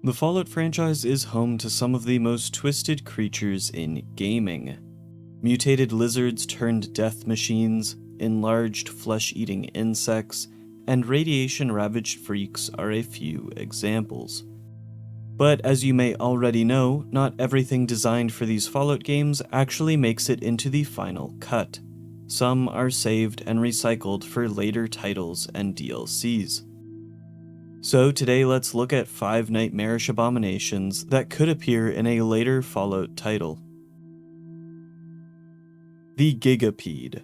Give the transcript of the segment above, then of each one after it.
The Fallout franchise is home to some of the most twisted creatures in gaming. Mutated lizards turned death machines, enlarged flesh-eating insects, and radiation-ravaged freaks are a few examples. But as you may already know, not everything designed for these Fallout games actually makes it into the final cut. Some are saved and recycled for later titles and DLCs. So today let's look at 5 Nightmarish Abominations that could appear in a later Fallout title. The Gigapede.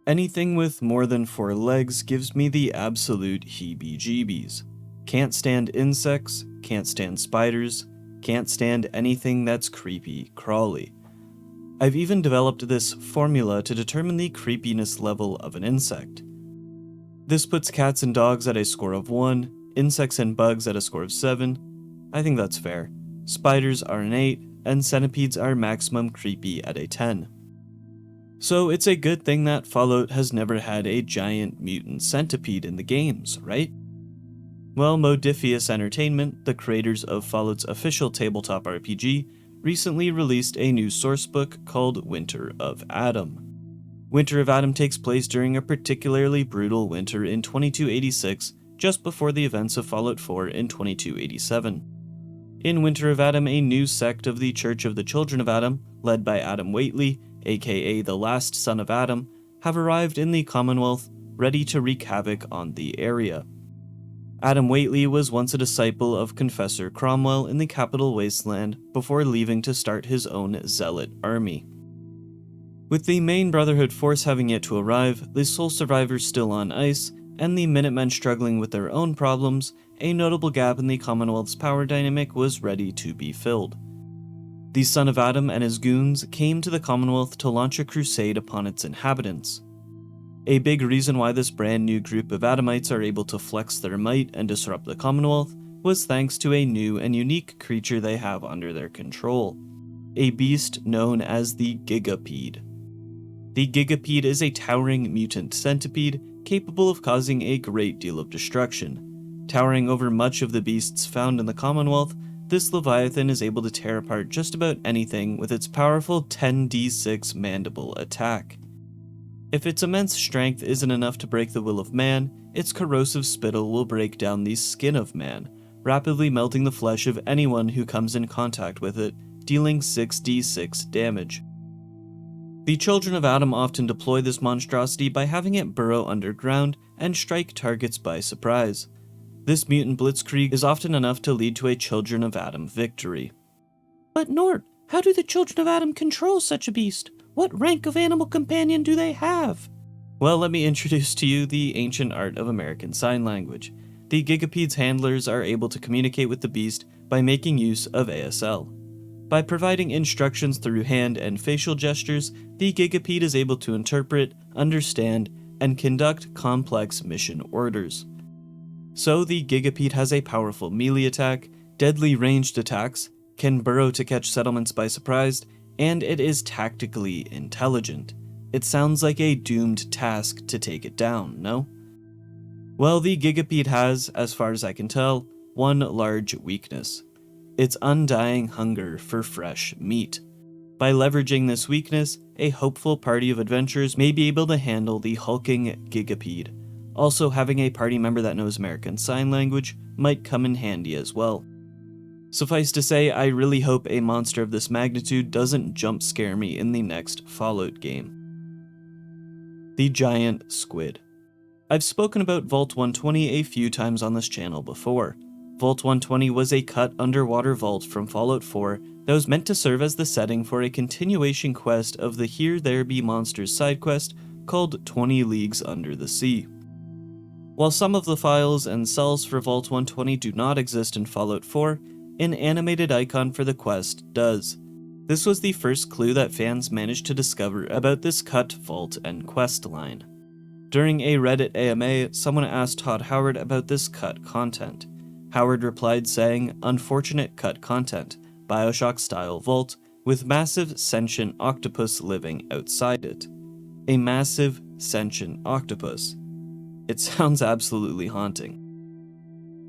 Anything with more than 4 legs gives me the absolute heebie-jeebies. Can't stand insects, can't stand spiders, can't stand anything that's creepy crawly. I've even developed this formula to determine the creepiness level of an insect. This puts cats and dogs at a score of 1, insects and bugs at a score of 7. I think that's fair. Spiders are an 8, and centipedes are maximum creepy at a 10. So it's a good thing that Fallout has never had a giant mutant centipede in the games, right? Well, Modifius Entertainment, the creators of Fallout's official tabletop RPG, recently released a new sourcebook called Winter of Adam. Winter of Adam takes place during a particularly brutal winter in 2286, just before the events of Fallout 4 in 2287. In Winter of Adam, a new sect of the Church of the Children of Adam, led by Adam Whately, aka the last son of Adam, have arrived in the Commonwealth, ready to wreak havoc on the area. Adam Whately was once a disciple of Confessor Cromwell in the capital Wasteland before leaving to start his own zealot army. With the main Brotherhood force having yet to arrive, the sole survivors still on ice, and the Minutemen struggling with their own problems, a notable gap in the Commonwealth's power dynamic was ready to be filled. The Son of Adam and his goons came to the Commonwealth to launch a crusade upon its inhabitants. A big reason why this brand new group of Adamites are able to flex their might and disrupt the Commonwealth was thanks to a new and unique creature they have under their control, a beast known as the Gigapede. The Gigapede is a towering mutant centipede capable of causing a great deal of destruction. Towering over much of the beasts found in the Commonwealth, this Leviathan is able to tear apart just about anything with its powerful 10d6 mandible attack. If its immense strength isn't enough to break the will of man, its corrosive spittle will break down the skin of man, rapidly melting the flesh of anyone who comes in contact with it, dealing 6d6 damage. The Children of Adam often deploy this monstrosity by having it burrow underground and strike targets by surprise. This mutant blitzkrieg is often enough to lead to a Children of Adam victory. But Nort, how do the Children of Adam control such a beast? What rank of animal companion do they have? Well, let me introduce to you the ancient art of American Sign Language. The Gigapede's handlers are able to communicate with the beast by making use of ASL. By providing instructions through hand and facial gestures, the Gigapede is able to interpret, understand, and conduct complex mission orders. So the Gigapede has a powerful melee attack, deadly ranged attacks, can burrow to catch settlements by surprise, and it is tactically intelligent. It sounds like a doomed task to take it down, no? Well, the Gigapede has, as far as I can tell, one large weakness. Its undying hunger for fresh meat. By leveraging this weakness, a hopeful party of adventurers may be able to handle the hulking Gigapede. Also, having a party member that knows American Sign Language might come in handy as well. Suffice to say, I really hope a monster of this magnitude doesn't jump scare me in the next Fallout game. The Giant Squid. I've spoken about Vault 120 a few times on this channel before. Vault 120 was a cut underwater vault from Fallout 4 that was meant to serve as the setting for a continuation quest of the Here There Be Monsters side quest called 20 Leagues Under the Sea. While some of the files and cells for Vault 120 do not exist in Fallout 4, an animated icon for the quest does. This was the first clue that fans managed to discover about this cut vault and quest line. During a Reddit AMA, someone asked Todd Howard about this cut content. Howard replied saying, "Unfortunate cut content, Bioshock-style vault, with massive sentient octopus living outside it." A massive sentient octopus. It sounds absolutely haunting.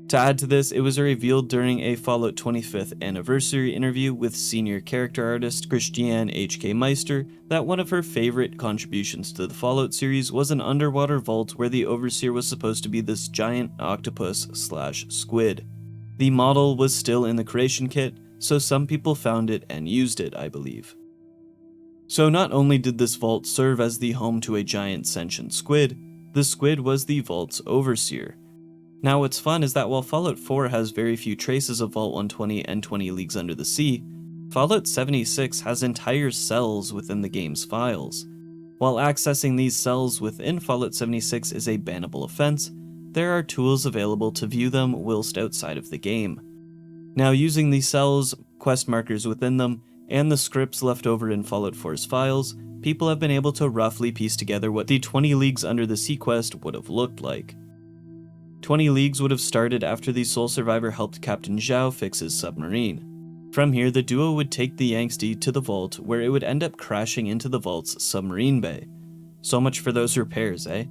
To add to this, it was revealed during a Fallout 25th anniversary interview with senior character artist Christiane H.K. Meister that one of her favorite contributions to the Fallout series was an underwater vault where the Overseer was supposed to be this giant octopus/squid. The model was still in the creation kit, so some people found it and used it, I believe. So not only did this vault serve as the home to a giant sentient squid, the squid was the vault's Overseer. Now what's fun is that while Fallout 4 has very few traces of Vault 120 and 20 Leagues Under the Sea, Fallout 76 has entire cells within the game's files. While accessing these cells within Fallout 76 is a bannable offense, there are tools available to view them whilst outside of the game. Now using these cells, quest markers within them, and the scripts left over in Fallout 4's files, people have been able to roughly piece together what the 20 Leagues Under the Sea quest would have looked like. 20 Leagues would have started after the sole survivor helped Captain Zhao fix his submarine. From here, the duo would take the Yangsty to the vault, where it would end up crashing into the vault's submarine bay. So much for those repairs, eh?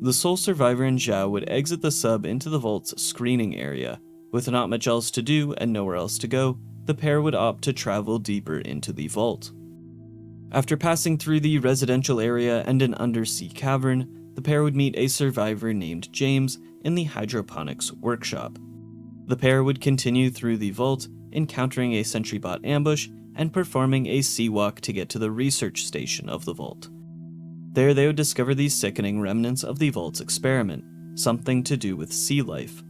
The sole survivor and Zhao would exit the sub into the vault's screening area. With not much else to do and nowhere else to go, the pair would opt to travel deeper into the vault. After passing through the residential area and an undersea cavern, the pair would meet a survivor named James in the hydroponics workshop. The pair would continue through the vault, encountering a sentry-bot ambush and performing a sea walk to get to the research station of the vault. There they would discover the sickening remnants of the vault's experiment, something to do with sea life.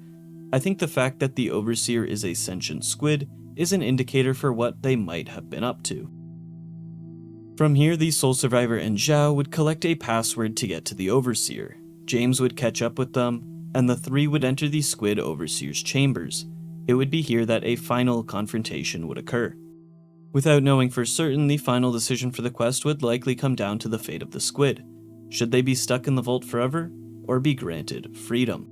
I think the fact that the Overseer is a sentient squid is an indicator for what they might have been up to. From here, the sole survivor and Zhao would collect a password to get to the Overseer. James would catch up with them, and the three would enter the Squid Overseer's chambers. It would be here that a final confrontation would occur. Without knowing for certain, the final decision for the quest would likely come down to the fate of the squid. Should they be stuck in the vault forever, or be granted freedom?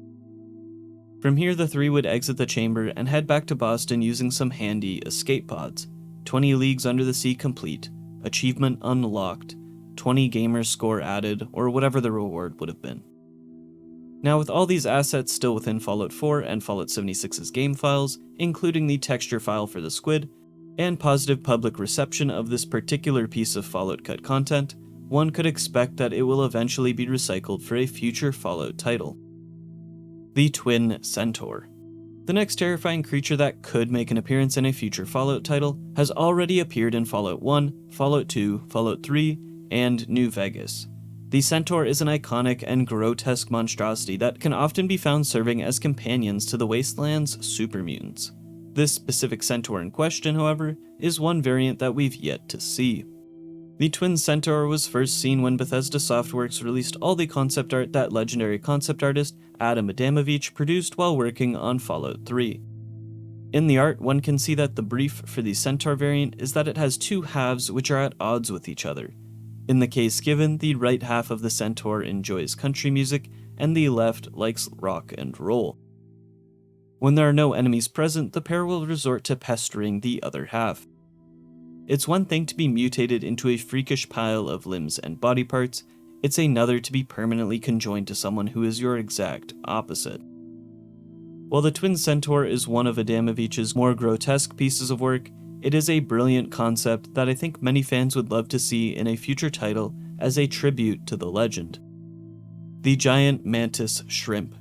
From here, the three would exit the chamber and head back to Boston using some handy escape pods. 20 Leagues Under the Sea complete, achievement unlocked, 20 gamer score added, or whatever the reward would have been. Now with all these assets still within Fallout 4 and Fallout 76's game files, including the texture file for the squid, and positive public reception of this particular piece of Fallout cut content, one could expect that it will eventually be recycled for a future Fallout title. The Twin Centaur. The next terrifying creature that could make an appearance in a future Fallout title has already appeared in Fallout 1, Fallout 2, Fallout 3, and New Vegas. The Centaur is an iconic and grotesque monstrosity that can often be found serving as companions to the Wastelands super mutants. This specific Centaur in question, however, is one variant that we've yet to see. The Twin Centaur was first seen when Bethesda Softworks released all the concept art that legendary concept artist Adam Adamovich produced while working on Fallout 3. In the art, one can see that the brief for the Centaur variant is that it has two halves which are at odds with each other. In the case given, the right half of the Centaur enjoys country music, and the left likes rock and roll. When there are no enemies present, the pair will resort to pestering the other half. It's one thing to be mutated into a freakish pile of limbs and body parts, it's another to be permanently conjoined to someone who is your exact opposite. While the Twin Centaur is one of Adamovich's more grotesque pieces of work, it is a brilliant concept that I think many fans would love to see in a future title as a tribute to the legend. The Giant Mantis Shrimp.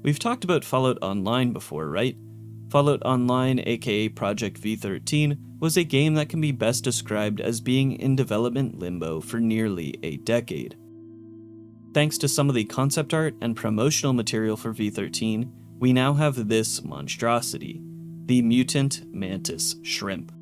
We've talked about Fallout Online before, right? Fallout Online, aka Project V13, was a game that can be best described as being in development limbo for nearly a decade. Thanks to some of the concept art and promotional material for V13, we now have this monstrosity, the mutant Mantis Shrimp.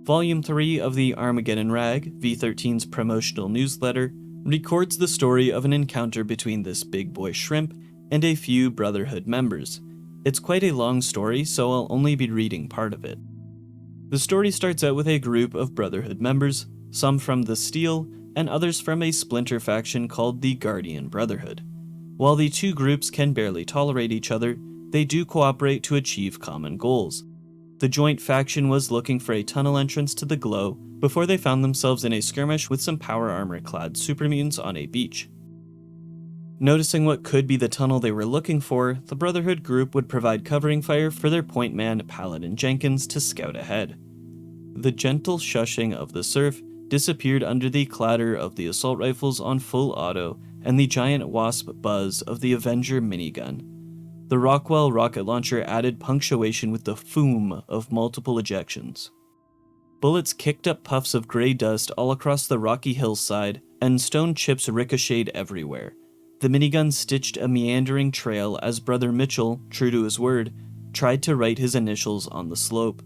Volume 3 of the Armageddon Rag, V13's promotional newsletter, records the story of an encounter between this big boy shrimp and a few Brotherhood members. It's quite a long story, so I'll only be reading part of it. The story starts out with a group of Brotherhood members, some from the Steel, and others from a splinter faction called the Guardian Brotherhood. While the two groups can barely tolerate each other, they do cooperate to achieve common goals. The joint faction was looking for a tunnel entrance to the Glow before they found themselves in a skirmish with some power armor-clad super mutants on a beach. Noticing what could be the tunnel they were looking for, the Brotherhood group would provide covering fire for their point man, Paladin Jenkins, to scout ahead. The gentle shushing of the surf disappeared under the clatter of the assault rifles on full auto and the giant wasp buzz of the Avenger minigun. The Rockwell rocket launcher added punctuation with the foom of multiple ejections. Bullets kicked up puffs of gray dust all across the rocky hillside, and stone chips ricocheted everywhere. The minigun stitched a meandering trail as Brother Mitchell, true to his word, tried to write his initials on the slope.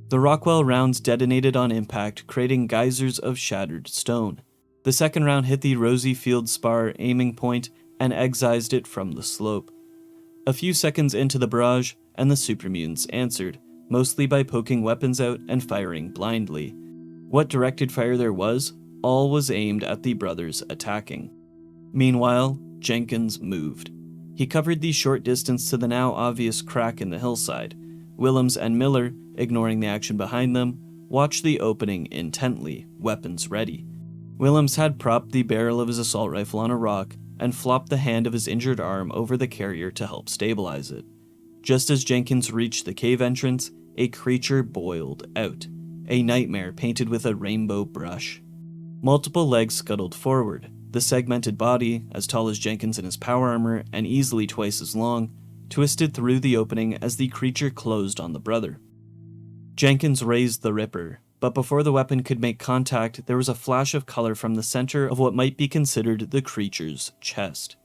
The Rockwell rounds detonated on impact, creating geysers of shattered stone. The second round hit the Rosie Field spar aiming point and excised it from the slope. A few seconds into the barrage, and the super mutants answered, mostly by poking weapons out and firing blindly. What directed fire there was, all was aimed at the brothers attacking. Meanwhile, Jenkins moved. He covered the short distance to the now obvious crack in the hillside. Willems and Miller, ignoring the action behind them, watched the opening intently, weapons ready. Willems had propped the barrel of his assault rifle on a rock and flopped the hand of his injured arm over the carrier to help stabilize it. Just as Jenkins reached the cave entrance, a creature boiled out, a nightmare painted with a rainbow brush. Multiple legs scuttled forward. The segmented body, as tall as Jenkins in his power armor and easily twice as long, twisted through the opening as the creature closed on the brother. Jenkins raised the Ripper, but before the weapon could make contact, there was a flash of color from the center of what might be considered the creature's chest.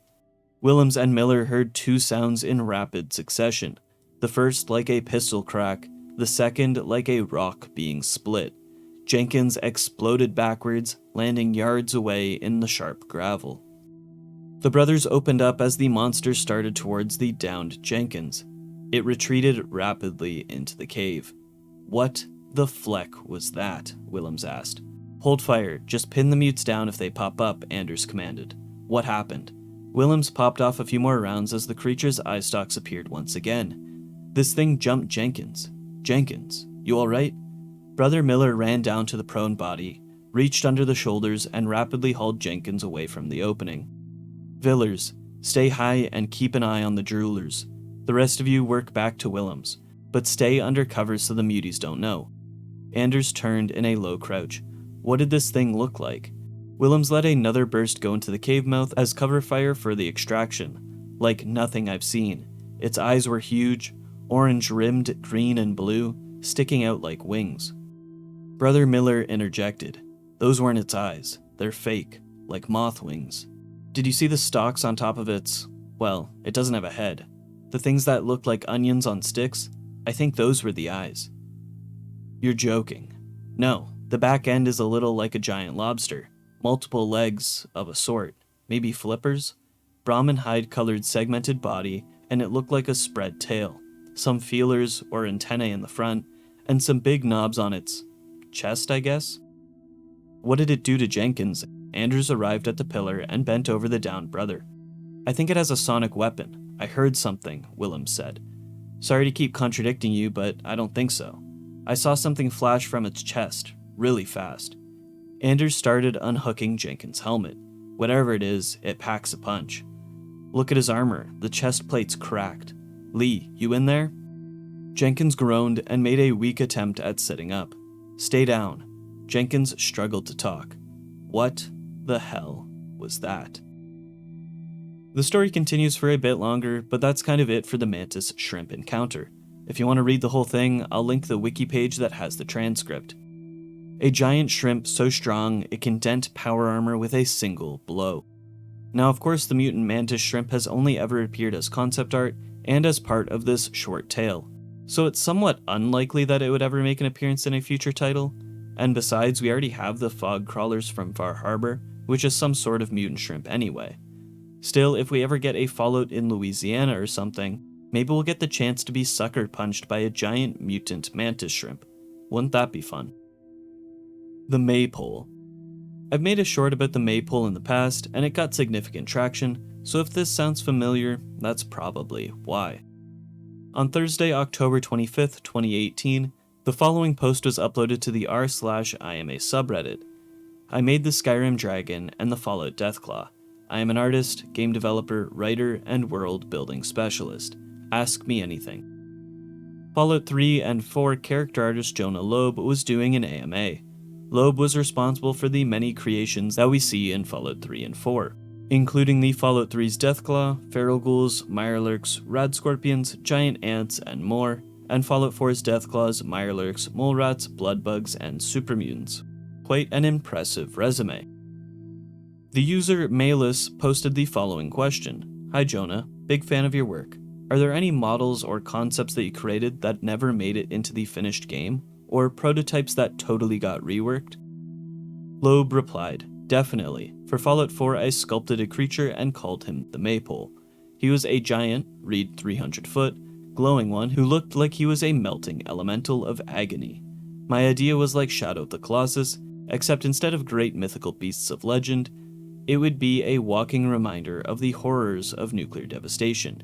Willems and Miller heard two sounds in rapid succession, the first like a pistol crack, the second like a rock being split. Jenkins exploded backwards, landing yards away in the sharp gravel. The brothers opened up as the monster started towards the downed Jenkins. It retreated rapidly into the cave. What the fleck was that? Willems asked. Hold fire, just pin the mutes down if they pop up, Anders commanded. What happened? Willems popped off a few more rounds as the creature's eye stalks appeared once again. This thing jumped Jenkins. Jenkins, you alright? Brother Miller ran down to the prone body, reached under the shoulders, and rapidly hauled Jenkins away from the opening. Villers, stay high and keep an eye on the droolers. The rest of you work back to Willems, but stay under cover so the muties don't know. Anders turned in a low crouch. What did this thing look like? Willems let another burst go into the cave mouth as cover fire for the extraction. Like nothing I've seen. Its eyes were huge, orange-rimmed, green and blue, sticking out like wings. Brother Miller interjected. Those weren't its eyes. They're fake, like moth wings. Did you see the stalks on top of its... well, it doesn't have a head. The things that looked like onions on sticks? I think those were the eyes. You're joking. No, the back end is a little like a giant lobster. Multiple legs of a sort. Maybe flippers? Brahmin hide-colored segmented body, and it looked like a spread tail. Some feelers or antennae in the front, and some big knobs on its... chest, I guess? What did it do to Jenkins? Anders arrived at the pillar and bent over the downed brother. I think it has a sonic weapon. I heard something, Willems said. Sorry to keep contradicting you, but I don't think so. I saw something flash from its chest, really fast. Anders started unhooking Jenkins' helmet. Whatever it is, it packs a punch. Look at his armor, the chest plate's cracked. Lee, you in there? Jenkins groaned and made a weak attempt at sitting up. Stay down. Jenkins struggled to talk. What the hell was that? The story continues for a bit longer, but that's kind of it for the Mantis shrimp encounter. If you want to read the whole thing, I'll link the wiki page that has the transcript. A giant shrimp so strong it can dent power armor with a single blow. Now, of course, the mutant Mantis shrimp has only ever appeared as concept art and as part of this short tale, so it's somewhat unlikely that it would ever make an appearance in a future title, and besides, we already have the fog crawlers from Far Harbor, which is some sort of mutant shrimp anyway. Still, if we ever get a Fallout in Louisiana or something, maybe we'll get the chance to be sucker punched by a giant mutant mantis shrimp. Wouldn't that be fun? The Maypole. I've made a short about the Maypole in the past, and it got significant traction, so if this sounds familiar, that's probably why. On Thursday, October 25th, 2018, the following post was uploaded to the r/IMA subreddit. I made the Skyrim dragon and the Fallout Deathclaw. I am an artist, game developer, writer, and world building specialist. Ask me anything. Fallout 3 and 4 character artist Jonah Loeb was doing an AMA. Loeb was responsible for the many creations that we see in Fallout 3 and 4, including the Fallout 3's Deathclaw, Feral Ghouls, Mirelurks, Rad Scorpions, Giant Ants, and more, and Fallout 4's Deathclaws, Mirelurks, Mole Rats, Bloodbugs, and Super Mutants. Quite an impressive resume. The user Malus posted the following question. Hi Jonah, big fan of your work. Are there any models or concepts that you created that never made it into the finished game, or prototypes that totally got reworked? Loeb replied, definitely. For Fallout 4 I sculpted a creature and called him the Maypole. He was a giant, read 300 foot, glowing one who looked like he was a melting elemental of agony. My idea was like Shadow of the Colossus, except instead of great mythical beasts of legend, it would be a walking reminder of the horrors of nuclear devastation.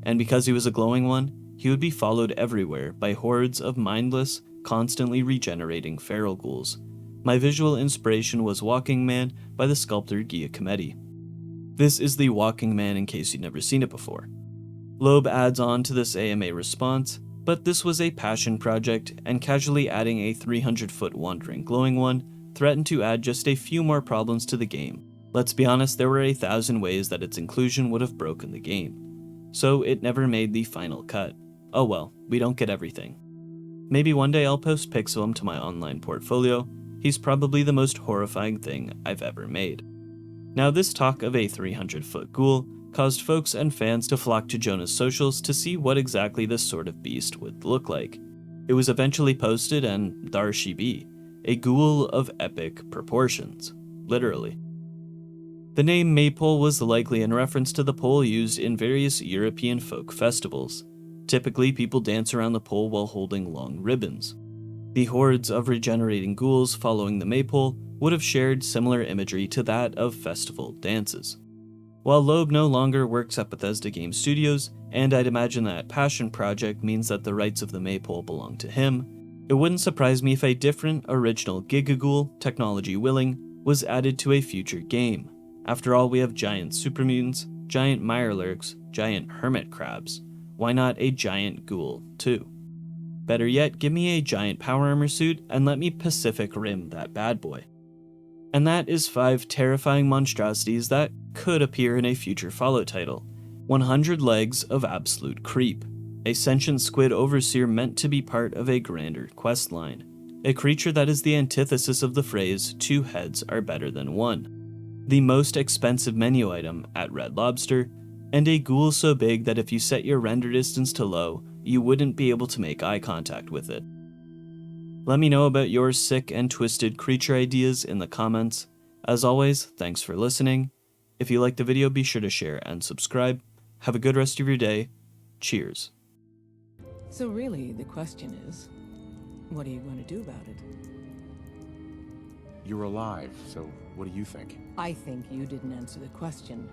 And because he was a glowing one, he would be followed everywhere by hordes of mindless, constantly regenerating feral ghouls. My visual inspiration was Walking Man by the sculptor Gigaped. This is the Walking Man in case you've never seen it before. Loeb adds on to this AMA response, but this was a passion project, and casually adding a 300-foot wandering glowing one threatened to add just a few more problems to the game. Let's be honest, there were 1,000 ways that its inclusion would have broken the game. So it never made the final cut. Oh well, we don't get everything. Maybe one day I'll post pics of him to my online portfolio. He's probably the most horrifying thing I've ever made. Now this talk of a 300-foot ghoul caused folks and fans to flock to Jonah's socials to see what exactly this sort of beast would look like. It was eventually posted, and there she be, a ghoul of epic proportions, literally. The name Maypole was likely in reference to the pole used in various European folk festivals. Typically, people dance around the pole while holding long ribbons. The hordes of regenerating ghouls following the Maypole would have shared similar imagery to that of festival dances. While Loeb no longer works at Bethesda Game Studios, and I'd imagine that passion project means that the rights of the Maypole belong to him, it wouldn't surprise me if a different original Gigaghoul, technology willing, was added to a future game. After all, we have giant super mutants, giant mirelurks, giant hermit crabs. Why not a giant ghoul, too? Better yet, give me a giant power armor suit and let me Pacific Rim that bad boy. And that is 5 terrifying monstrosities that could appear in a future Fallout title. 100 legs of absolute creep. A sentient squid overseer meant to be part of a grander quest line. A creature that is the antithesis of the phrase, 2 heads are better than 1. The most expensive menu item at Red Lobster, and a ghoul so big that if you set your render distance to low, you wouldn't be able to make eye contact with it. Let me know about your sick and twisted creature ideas in the comments. As always, thanks for listening. If you liked the video, be sure to share and subscribe. Have a good rest of your day. Cheers. So really, the question is, what are you going to do about it? You're alive, so what do you think? I think you didn't answer the question.